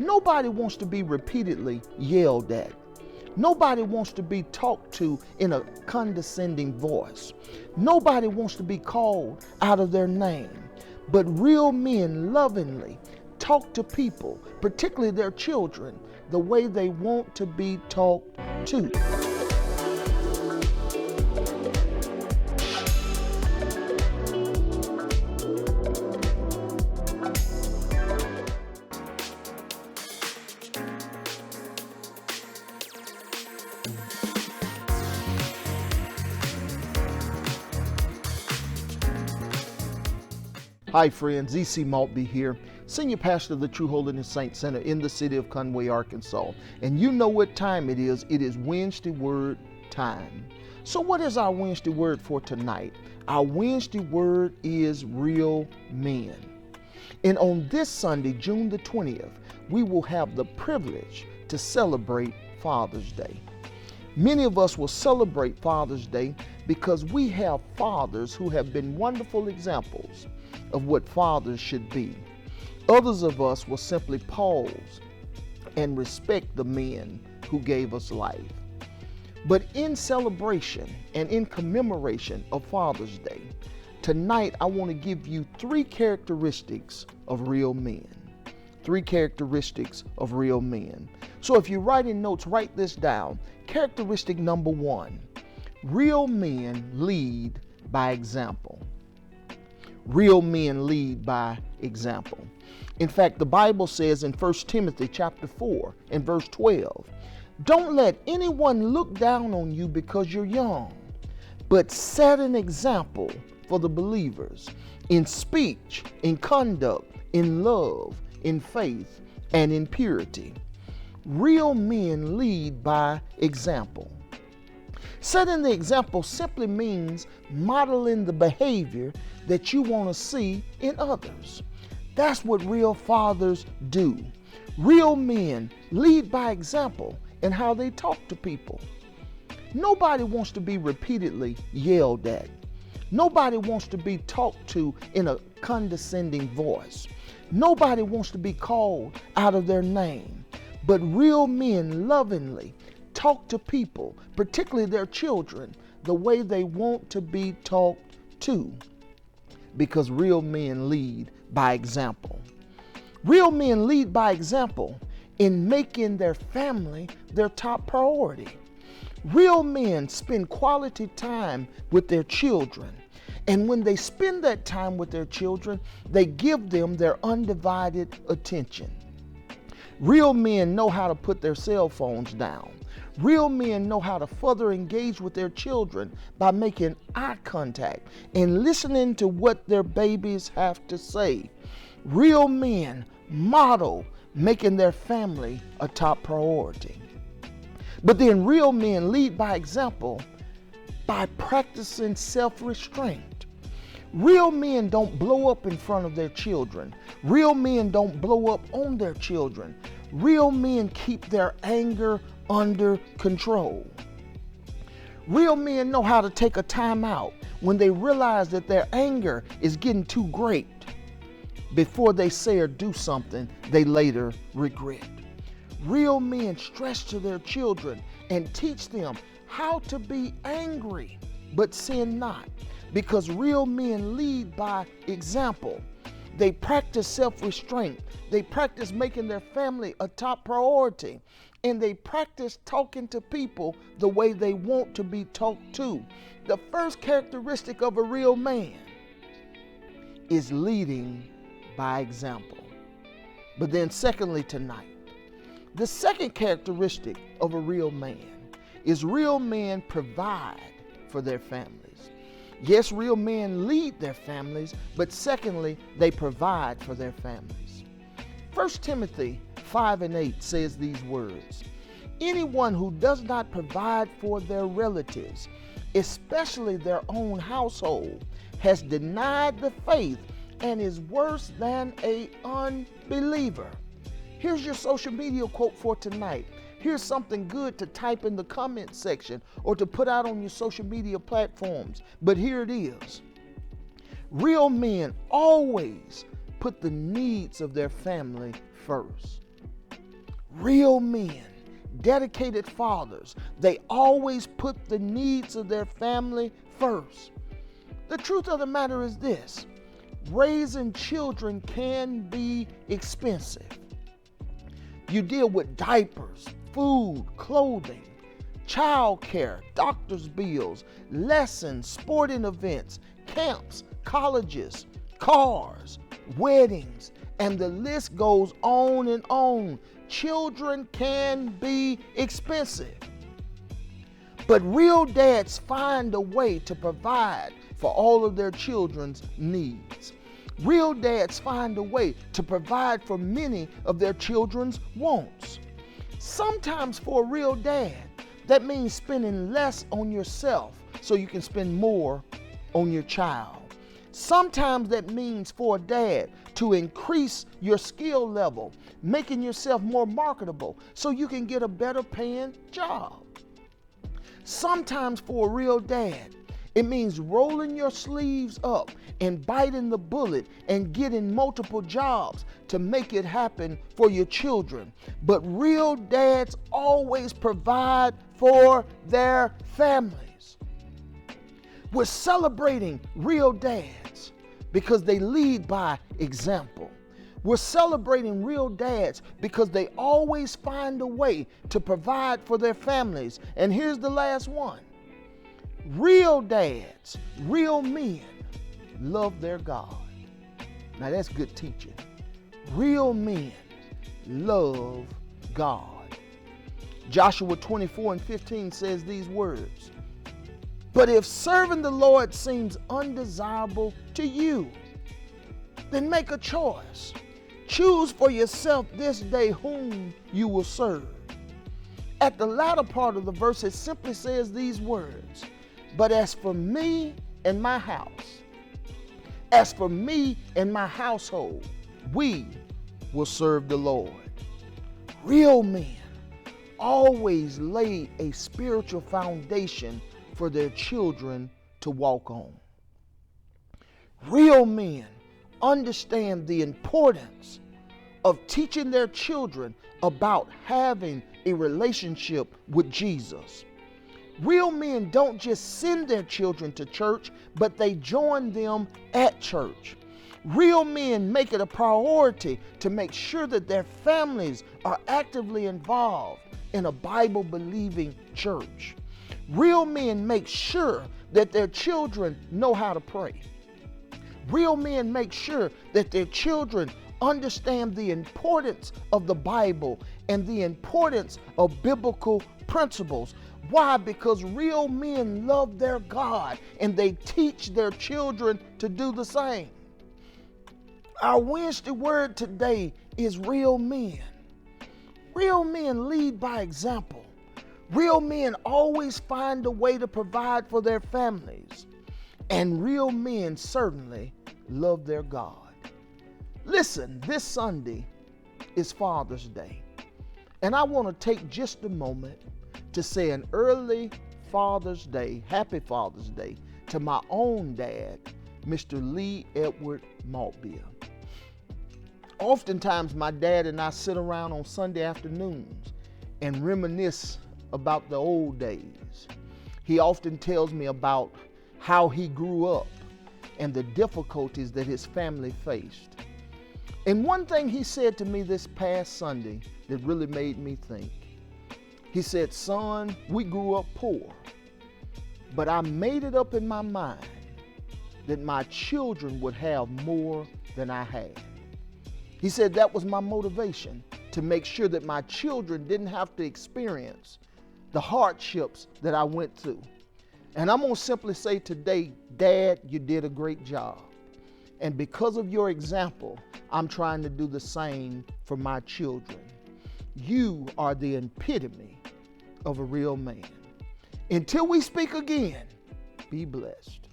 Nobody wants to be repeatedly yelled at. Nobody wants to be talked to in a condescending voice. Nobody wants to be called out of their name. But real men lovingly talk to people, particularly their children, the way they want to be talked to. Hi friends, E.C. Maltby here, Senior Pastor of the True Holiness Saints Center in the city of Conway, Arkansas. And you know what time it is. It is Wednesday Word time. So what is our Wednesday Word for tonight? Our Wednesday Word is real men. And on this Sunday, June the 20th, we will have the privilege to celebrate Father's Day. Many of us will celebrate Father's Day because we have fathers who have been wonderful examples of what fathers should be. Others of us will simply pause and respect the men who gave us life. But in celebration and in commemoration of Father's Day, tonight I want to give you three characteristics of real men. Three characteristics of real men. So if you're writing notes, write this down. Characteristic number one, real men lead by example. Real men lead by example. In fact, the Bible says in 1 Timothy chapter 4 and verse 12, don't let anyone look down on you because you're young, but set an example for the believers in speech, in conduct, in love, in faith, and in purity. Real men lead by example. Setting the example simply means modeling the behavior that you want to see in others. That's what real fathers do. Real men lead by example in how they talk to people. Nobody wants to be repeatedly yelled at. Nobody wants to be talked to in a condescending voice. Nobody wants to be called out of their name. But real men lovingly talk to people, particularly their children, the way they want to be talked to. Because real men lead by example. Real men lead by example in making their family their top priority. Real men spend quality time with their children. And when they spend that time with their children, they give them their undivided attention. Real men know how to put their cell phones down. Real men know how to further engage with their children by making eye contact and listening to what their babies have to say. Real men model making their family a top priority. But then real men lead by example by practicing self-restraint. Real men don't blow up in front of their children. Real men don't blow up on their children. Real men keep their anger under control. Real men know how to take a time out when they realize that their anger is getting too great before they say or do something they later regret. Real men stress to their children and teach them how to be angry but sin not, because real men lead by example. They practice self-restraint. They practice making their family a top priority. And they practice talking to people the way they want to be talked to. The first characteristic of a real man is leading by example. But then secondly tonight, the second characteristic of a real man is real men provide for their families. Yes, real men lead their families, but secondly, they provide for their families. 1 Timothy 5 and 8 says these words, anyone who does not provide for their relatives, especially their own household, has denied the faith and is worse than an unbeliever. Here's your social media quote for tonight. Here's something good to type in the comment section or to put out on your social media platforms. But here it is. Real men always put the needs of their family first. Real men, dedicated fathers, they always put the needs of their family first. The truth of the matter is this: raising children can be expensive. You deal with diapers, food, clothing, child care, doctor's bills, lessons, sporting events, camps, colleges, cars, weddings, and the list goes on and on. Children can be expensive. But real dads find a way to provide for all of their children's needs. Real dads find a way to provide for many of their children's wants. Sometimes for a real dad, that means spending less on yourself so you can spend more on your child. Sometimes that means for a dad to increase your skill level, making yourself more marketable so you can get a better paying job. Sometimes for a real dad, it means rolling your sleeves up and biting the bullet and getting multiple jobs to make it happen for your children. But real dads always provide for their families. We're celebrating real dads because they lead by example. We're celebrating real dads because they always find a way to provide for their families. And here's the last one. Real dads, real men, love their God. Now that's good teaching. Real men love God. Joshua 24:15 says these words: "But if serving the Lord seems undesirable to you, then make a choice. Choose for yourself this day whom you will serve." At the latter part of the verse, it simply says these words: "But as for me and my house, as for me and my household, we will serve the Lord." Real men always lay a spiritual foundation for their children to walk on. Real men understand the importance of teaching their children about having a relationship with Jesus. Real men don't just send their children to church, but they join them at church. Real men make it a priority to make sure that their families are actively involved in a Bible-believing church. Real men make sure that their children know how to pray. Real men make sure that their children understand the importance of the Bible and the importance of biblical principles. Why? Because real men love their God and they teach their children to do the same. Our Wednesday word today is real men. Real men lead by example. Real men always find a way to provide for their families. And real men certainly love their God. Listen, this Sunday is Father's Day. And I want to take just a moment to say an early Father's Day, happy Father's Day, to my own dad, Mr. Lee Edward Maltbia. Oftentimes, my dad and I sit around on Sunday afternoons and reminisce about the old days. He often tells me about how he grew up and the difficulties that his family faced. And one thing he said to me this past Sunday that really made me think. He said, "Son, we grew up poor, but I made it up in my mind that my children would have more than I had." He said that was my motivation, to make sure that my children didn't have to experience the hardships that I went through. And I'm going to simply say today, Dad, you did a great job. And because of your example, I'm trying to do the same for my children. You are the epitome of a real man. Until we speak again, be blessed.